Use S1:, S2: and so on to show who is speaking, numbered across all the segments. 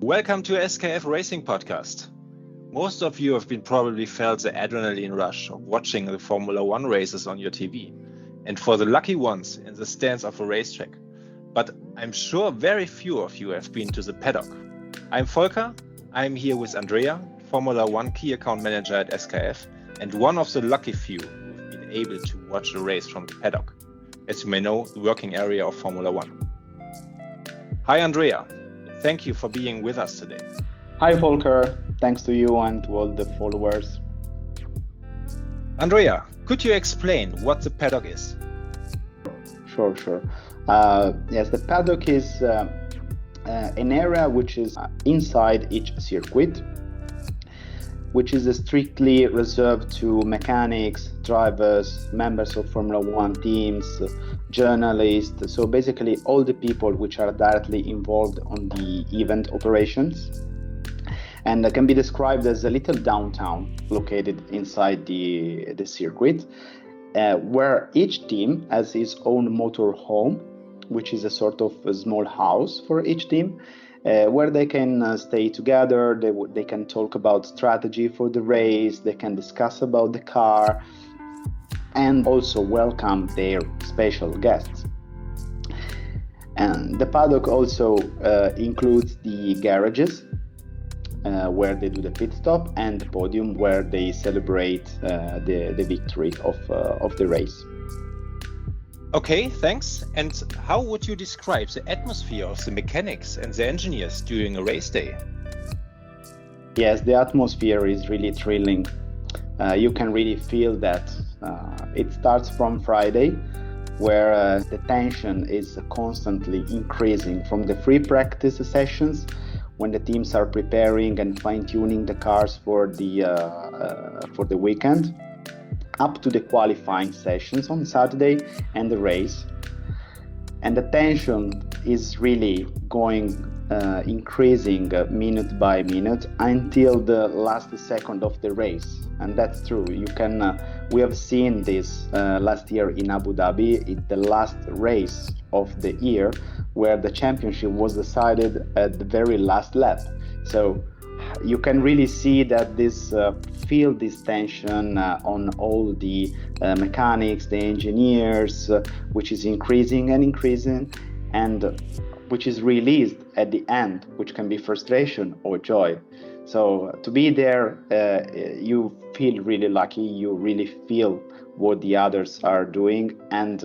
S1: Welcome to SKF Racing Podcast. Most of you have probably felt the adrenaline rush of watching the Formula One races on your TV, and for the lucky ones in the stands of a racetrack. But I'm sure very few of you have been to the paddock. I'm Volker. I'm here with Andrea, Formula One Key Account Manager at SKF, and one of the lucky few who've been able to watch the race from the paddock, as you may know, the working area of Formula One. Hi Andrea, thank you for being with us today.
S2: Hi Volker, thanks to you and to all the followers.
S1: Andrea, could you explain what the paddock is?
S2: Sure. Yes, the paddock is an area which is inside each circuit, which is strictly reserved to mechanics, drivers, members of Formula One teams, journalists, so basically all the people which are directly involved on the event operations. And can be described as a little downtown located inside the circuit, where each team has its own motor home, which is a sort of a small house for each team, where they can stay together, they can talk about strategy for the race, they can discuss about the car, and also welcome their special guests. And the paddock also includes the garages, where they do the pit stop, and the podium where they celebrate the victory of the race.
S1: Okay, thanks. And how would you describe the atmosphere of the mechanics and the engineers during a race day?
S2: Yes, the atmosphere is really thrilling. You can really feel that. It starts from Friday, where the tension is constantly increasing from the free practice sessions, when the teams are preparing and fine-tuning the cars for the weekend, up to the qualifying sessions on Saturday and the race. And the tension is really going increasing minute by minute until the last second of the race. And that's true. We have seen this last year in Abu Dhabi, in the last race of the year, where the championship was decided at the very last lap. So you can really see that feel this tension on all the mechanics, the engineers, which is increasing, and which is released at the end, which can be frustration or joy. So to be there, you feel really lucky, you really feel what the others are doing, and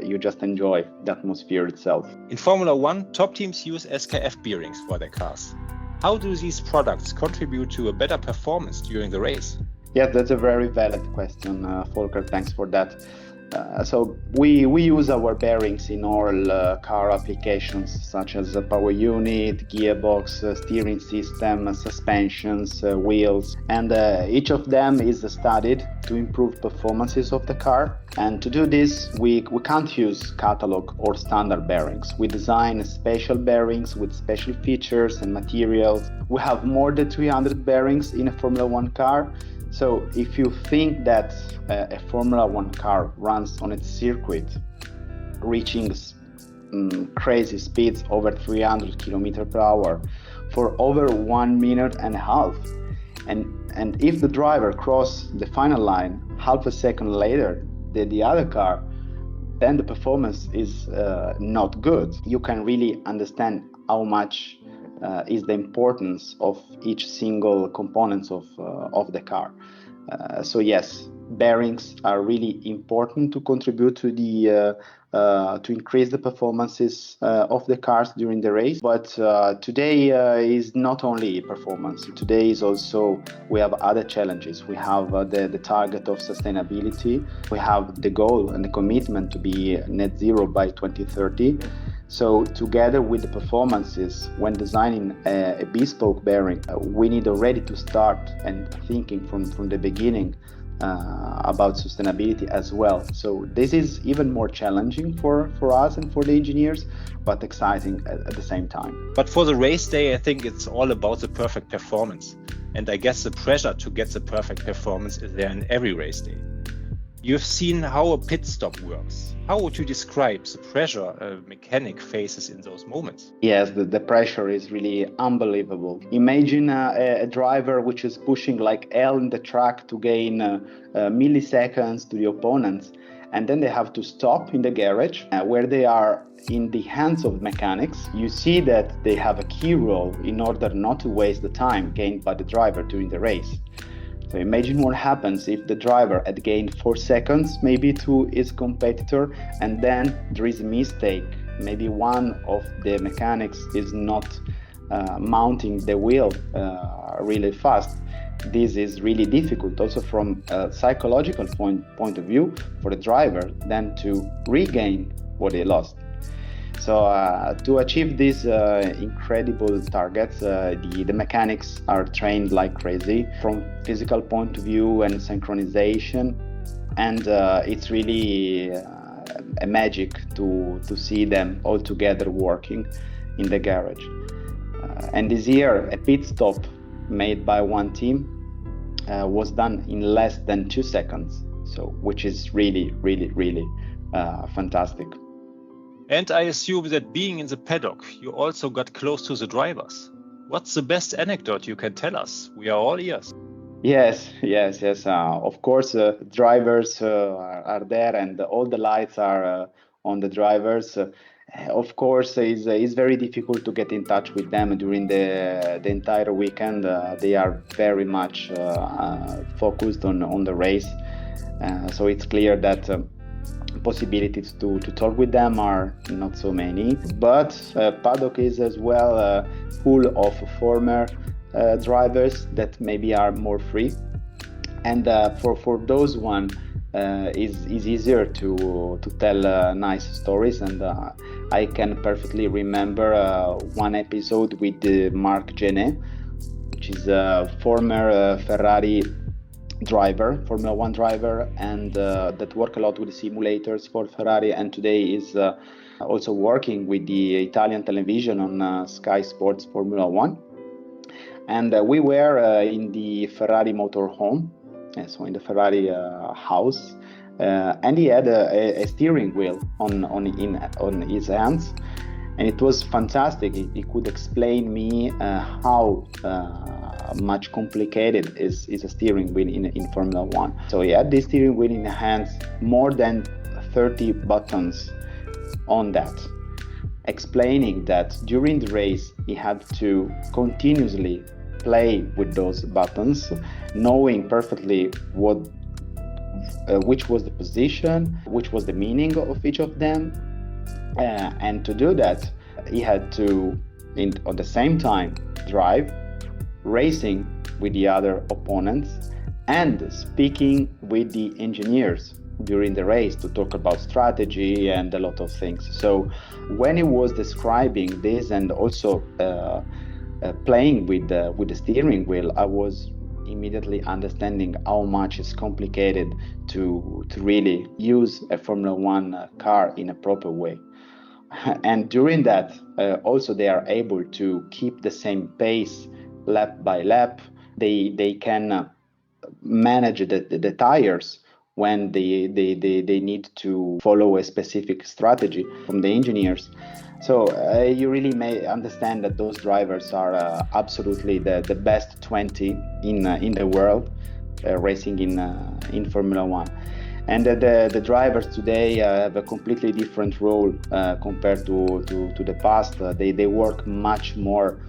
S2: you just enjoy the atmosphere itself.
S1: In Formula One, top teams use SKF bearings for their cars. How do these products contribute to a better performance during the race?
S2: Yeah, that's a very valid question, Volker. Thanks for that. So we use our bearings in all car applications, such as a power unit, gearbox, steering system, suspensions, wheels, and each of them is studied to improve performances of the car. And to do this, we can't use catalog or standard bearings. We design special bearings with special features and materials. We have more than 300 bearings in a Formula One car. So if you think that a Formula One car runs on its circuit, reaching crazy speeds over 300 km/h for over 1.5 minutes, and if the driver crosses the final line half a second later than the other car, then the performance is not good. You can really understand how much is the importance of each single components of the car. So yes, bearings are really important to contribute to to increase the performances of the cars during the race. But today is not only performance. Today is also, we have other challenges. We have the target of sustainability. We have the goal and the commitment to be net zero by 2030. So together with the performances, when designing a bespoke bearing, we need already to start and thinking from the beginning about sustainability as well. So this is even more challenging for us and for the engineers, but exciting at the same time.
S1: But for the race day, I think it's all about the perfect performance. And I guess the pressure to get the perfect performance is there in every race day. You've seen how a pit stop works. How would you describe the pressure a mechanic faces in those moments?
S2: Yes, the pressure is really unbelievable. Imagine a driver which is pushing like hell in the track to gain milliseconds to the opponents, and then they have to stop in the garage where they are in the hands of mechanics. You see that they have a key role in order not to waste the time gained by the driver during the race. So imagine what happens if the driver had gained 4 seconds maybe to his competitor, and then there is a mistake. Maybe one of the mechanics is not mounting the wheel really fast. This is really difficult also from a psychological point of view for the driver then to regain what he lost. So to achieve these incredible targets, the mechanics are trained like crazy from physical point of view and synchronization, and it's really a magic to see them all together working in the garage. And this year, a pit stop made by one team was done in less than 2 seconds, so which is really fantastic.
S1: And I assume that being in the paddock, you also got close to the drivers. What's the best anecdote you can tell us? We are all ears.
S2: Yes. Of course, drivers are there, and all the lights are on the drivers. Of course, it's very difficult to get in touch with them during the entire weekend. They are very much focused on the race. So it's clear that possibilities to talk with them are not so many. But Paddock is as well full of former drivers that maybe are more free, and for those one is easier to tell nice stories. And I can perfectly remember one episode with Marc Genet, which is a former Ferrari driver, Formula 1 driver, and that work a lot with simulators for Ferrari, and today is also working with the Italian television on Sky Sports Formula 1. And we were in the Ferrari motorhome, so in the Ferrari house, and he had a steering wheel on his hands, and it was fantastic. He could explain me how much complicated is a steering wheel in Formula 1. So he had this steering wheel in the hands, more than 30 buttons on that, explaining that during the race he had to continuously play with those buttons, knowing perfectly which was the position, which was the meaning of each of them, and to do that he had to at the same time drive, racing with the other opponents, and speaking with the engineers during the race to talk about strategy and a lot of things. So when he was describing this and also playing with the steering wheel, I was immediately understanding how much it's complicated to really use a Formula 1 car in a proper way. And during that, also they are able to keep the same pace lap by lap. They can manage the tires when they need to follow a specific strategy from the engineers. So you really may understand that those drivers are absolutely the best 20 in the world racing in Formula 1. And the drivers today have a completely different role compared to the past. They work much more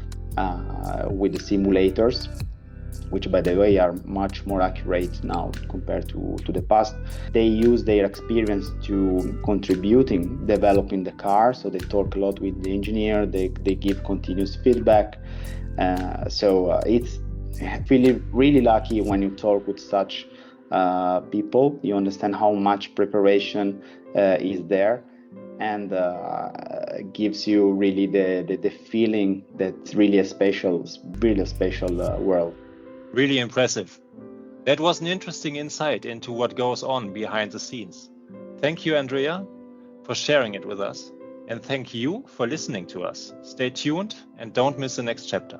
S2: with the simulators, which by the way are much more accurate now compared to the past. They use their experience to contributing developing the car, so they talk a lot with the engineer, they give continuous feedback. So it's really lucky when you talk with such people. You understand how much preparation is there, and gives you really the feeling that it's really a special world.
S1: Really impressive. That was an interesting insight into what goes on behind the scenes. Thank you, Andrea, for sharing it with us. And thank you for listening to us. Stay tuned and don't miss the next chapter.